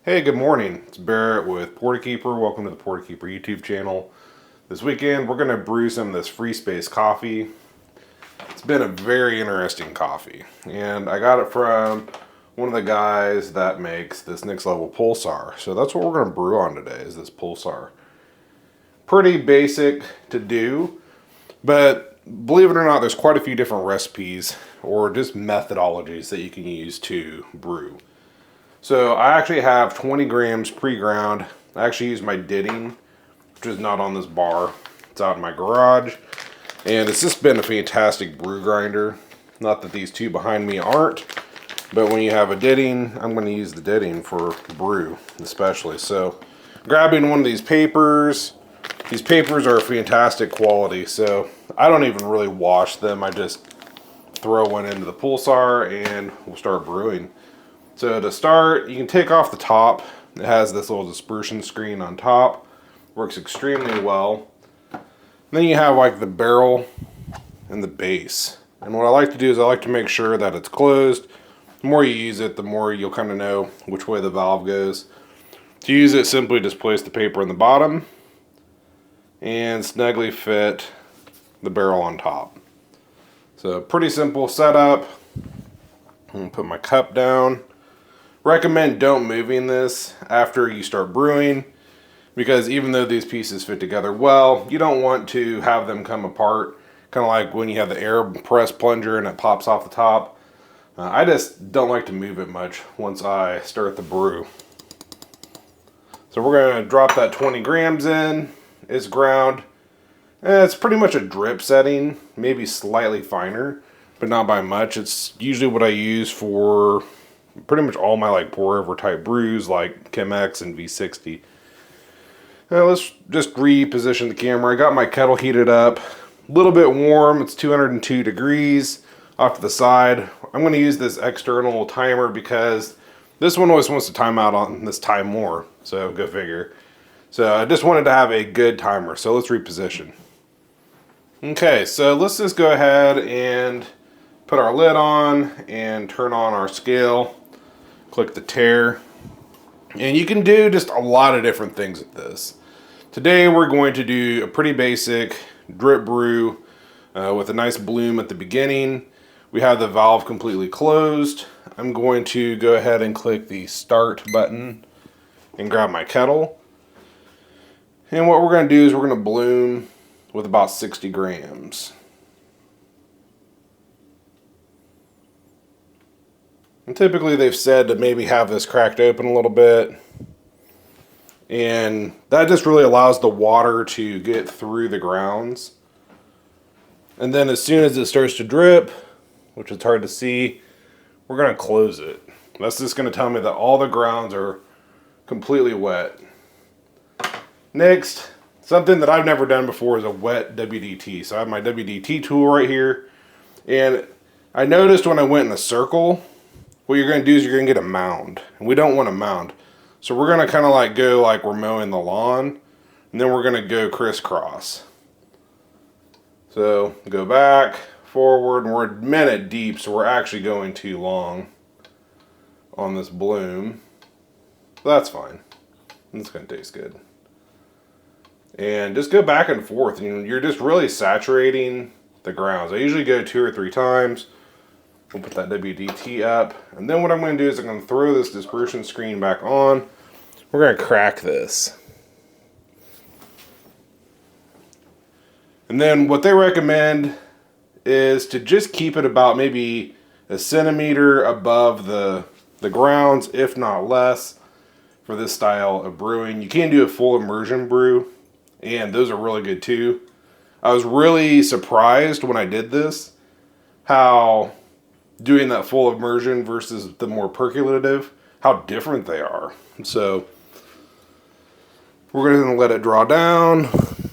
Hey, good morning. It's Barrett with Portakeeper. Welcome to the Portakeeper YouTube channel. This weekend, we're going to brew some of this free space coffee. It's been a very interesting coffee, and I got it from one of the guys that makes this next level Pulsar. So that's what we're going to brew on today, is this Pulsar. Pretty basic to do, but believe it or not, there's quite a few different recipes or just methodologies that you can use to brew. So I actually have 20 grams pre-ground. I actually use my Ditting, which is not on this bar. It's out in my garage. And it's just been a fantastic brew grinder. Not that these two behind me aren't, but when you have a Ditting, I'm going to use the Ditting for brew especially. So grabbing one of these papers. These papers are fantastic quality, so I don't even really wash them. I just throw one into the Pulsar and we'll start brewing. So to start, you can take off the top. It has this little dispersion screen on top. Works extremely well. Then you have like the barrel and the base. And what I like to do is I like to make sure that it's closed. The more you use it, the more you'll kind of know which way the valve goes. To use it, simply just place the paper in the bottom and snugly fit the barrel on top. So pretty simple setup. I'm gonna put my cup down. Recommend don't moving this after you start brewing, because even though these pieces fit together well, you don't want to have them come apart, kind of like when you have the air press plunger and it pops off the top. I just don't like to move it much once I start the brew. So we're going to drop that 20 grams in. It's ground. It's pretty much a drip setting, maybe slightly finer, but not by much. It's usually what I use for pretty much all my like pour over type brews like Chemex and V60. Now let's just reposition the camera. I got my kettle heated up, a little bit warm. It's 202 degrees off to the side. I'm going to use this external timer because this one always wants to time out on this time more. So go figure. So I just wanted to have a good timer. So let's reposition. Okay, so let's just go ahead and put our lid on and turn on our scale. Click the tare. And you can do just a lot of different things with this. Today we're going to do a pretty basic drip brew with a nice bloom at the beginning. We have the valve completely closed. I'm going to go ahead and click the start button and grab my kettle. And what we're going to do is we're going to bloom with about 60 grams. And typically they've said to maybe have this cracked open a little bit. And that just really allows the water to get through the grounds. And then as soon as it starts to drip, which is hard to see, we're going to close it. That's just going to tell me that all the grounds are completely wet. Next, something that I've never done before is a wet WDT. So I have my WDT tool right here. And I noticed when I went in a circle, what you're going to do is you're going to get a mound. And we don't want a mound. So we're going to kind of like go like we're mowing the lawn. And then we're going to go crisscross. So go back, forward, and we're a minute deep. So we're actually going too long on this bloom. That's fine. It's going to taste good. And just go back and forth. You're just really saturating the grounds. I usually go 2 or 3 times. We'll put that WDT up. And then what I'm going to do is I'm going to throw this dispersion screen back on. We're going to crack this. And then what they recommend is to just keep it about maybe a centimeter above the grounds, if not less, for this style of brewing. You can do a full immersion brew, and those are really good too. I was really surprised when I did this, how doing that full immersion versus the more percolative, how different they are. So we're going to let it draw down,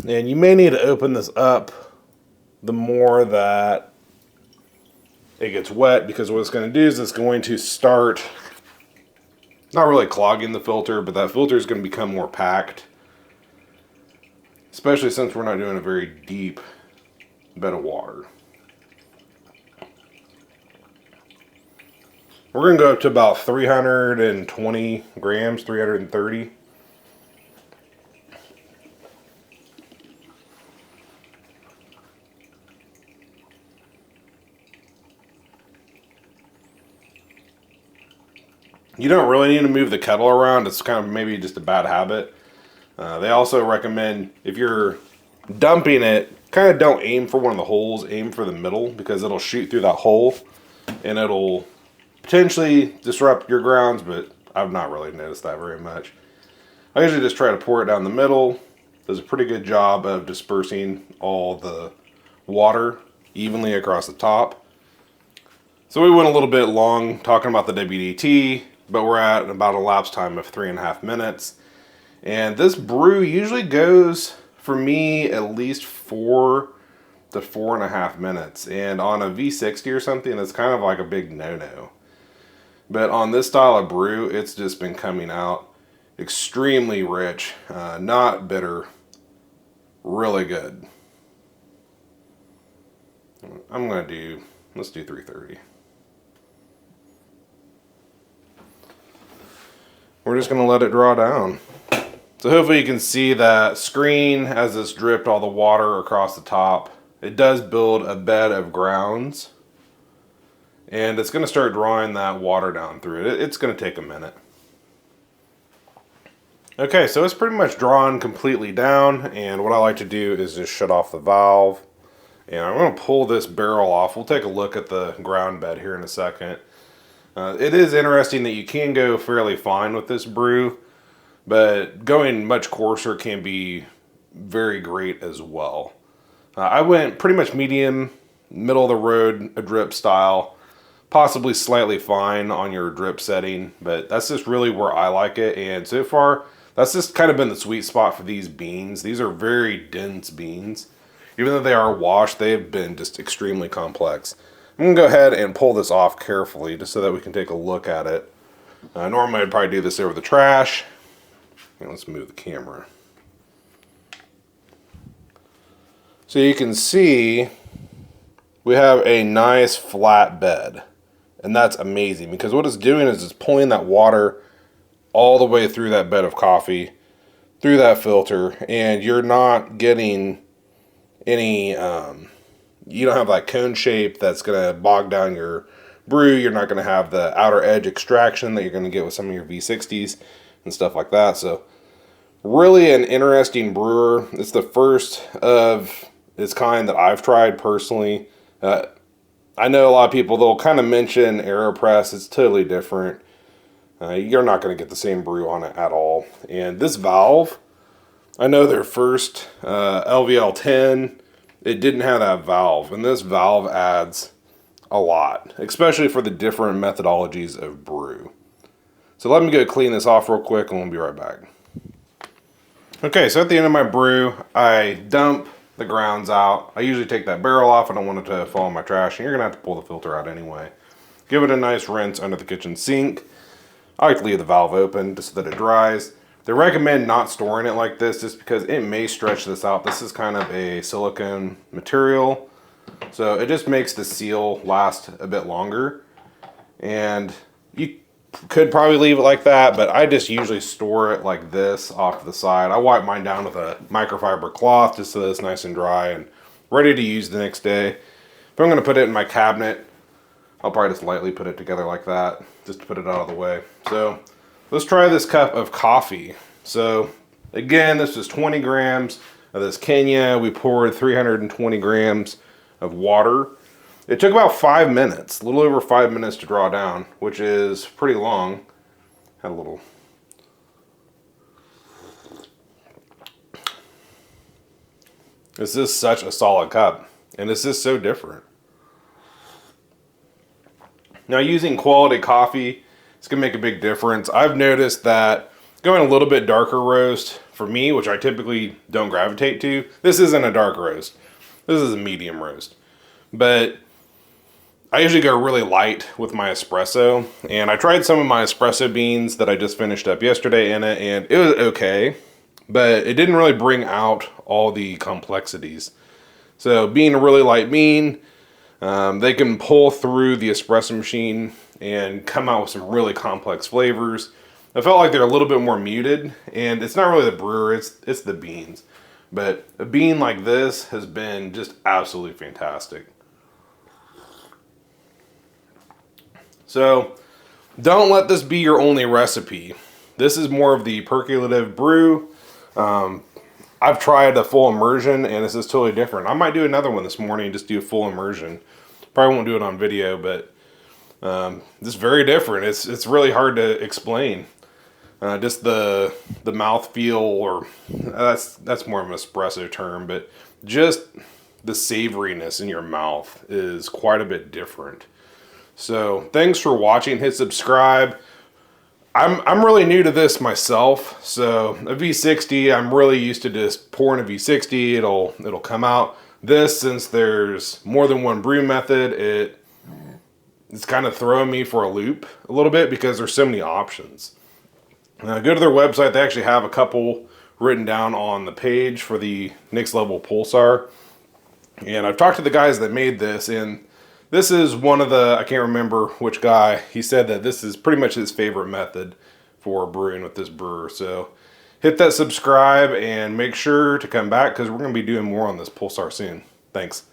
and you may need to open this up the more that it gets wet, because what it's going to do is it's going to start not really clogging the filter, but that filter is going to become more packed, especially since we're not doing a very deep bed of water. We're going to go up to about 320 grams, 330. You don't really need to move the kettle around. It's kind of maybe just a bad habit. They also recommend if you're dumping it, kind of don't aim for one of the holes, aim for the middle, because it'll shoot through that hole and it'll potentially disrupt your grounds, but I've not really noticed that very much. I usually just try to pour it down the middle. Does a pretty good job of dispersing all the water evenly across the top. So we went a little bit long talking about the WDT, but we're at about a lapse time of 3.5 minutes. And this brew usually goes, for me, at least 4 to 4.5 minutes. And on a V60 or something, it's kind of like a big no-no. But on this style of brew, it's just been coming out extremely rich, not bitter, really good. Let's do 330. We're just gonna let it draw down. So hopefully you can see that screen as it's dripped all the water across the top. It does build a bed of grounds, and it's gonna start drawing that water down through it. It's gonna take a minute. Okay, so it's pretty much drawn completely down, and what I like to do is just shut off the valve. And I'm gonna pull this barrel off. We'll take a look at the ground bed here in a second. It is interesting that you can go fairly fine with this brew, but going much coarser can be very great as well. I went pretty much medium, middle of the road, a drip style, possibly slightly fine on your drip setting, but that's just really where I like it. And so far, that's just kind of been the sweet spot for these beans. These are very dense beans. Even though they are washed, they've been just extremely complex. I'm gonna go ahead and pull this off carefully just so that we can take a look at it. Normally I'd probably do this over the trash. Let's move the camera. So you can see we have a nice flat bed, and that's amazing because what it's doing is it's pulling that water all the way through that bed of coffee, through that filter, and you're not getting any, you don't have that cone shape that's going to bog down your brew. You're not going to have the outer edge extraction that you're going to get with some of your V60s and stuff like that. So really an interesting brewer. It's the first of its kind that I've tried personally. I know a lot of people, they'll kind of mention AeroPress. It's totally different. You're not going to get the same brew on it at all. And this valve, I know their first LVL10, it didn't have that valve. And this valve adds a lot, especially for the different methodologies of brew. So let me go clean this off real quick and we'll be right back. Okay, so at the end of my brew, I dump the grounds out. I usually take that barrel off. I don't want it to fall in my trash, and you're gonna have to pull the filter out anyway. Give it a nice rinse under the kitchen sink. I like to leave the valve open just so that it dries. They recommend not storing it like this just because it may stretch this out. This is kind of a silicone material, so it just makes the seal last a bit longer. And you could probably leave it like that, but I just usually store it like this off to the side. I wipe mine down with a microfiber cloth just so that it's nice and dry and ready to use the next day. If I'm gonna put it in my cabinet, I'll probably just lightly put it together like that, just to put it out of the way. So let's try this cup of coffee. So again, this is 20 grams of this Kenya. We poured 320 grams of water. It took about 5 minutes, a little over 5 minutes to draw down, which is pretty long. Had a little. This is such a solid cup, and this is so different. Now, using quality coffee, it's gonna make a big difference. I've noticed that going a little bit darker roast for me, which I typically don't gravitate to. This isn't a dark roast. This is a medium roast, but I usually go really light with my espresso, and I tried some of my espresso beans that I just finished up yesterday in it, and it was okay, but it didn't really bring out all the complexities. So being a really light bean, they can pull through the espresso machine and come out with some really complex flavors. I felt like they're a little bit more muted, and it's not really the brewer, it's the beans. But a bean like this has been just absolutely fantastic. So don't let this be your only recipe. This is more of the percolative brew. I've tried a full immersion and this is totally different. I might do another one this morning and just do a full immersion. Probably won't do it on video, but this is very different. It's really hard to explain. Just the mouthfeel, or that's more of an espresso term, but just the savoriness in your mouth is quite a bit different. So thanks for watching. Hit subscribe. I'm really new to this myself, so a V60, I'm really used to just pouring a V60. It'll come out. This, since there's more than one brew method, it's kind of throwing me for a loop a little bit because there's so many options. Go to their website. They actually have a couple written down on the page for the next level Pulsar. And I've talked to the guys that made this, and this is one of the, I can't remember which guy, he said that this is pretty much his favorite method for brewing with this brewer. So hit that subscribe and make sure to come back because we're going to be doing more on this Pulsar soon. Thanks.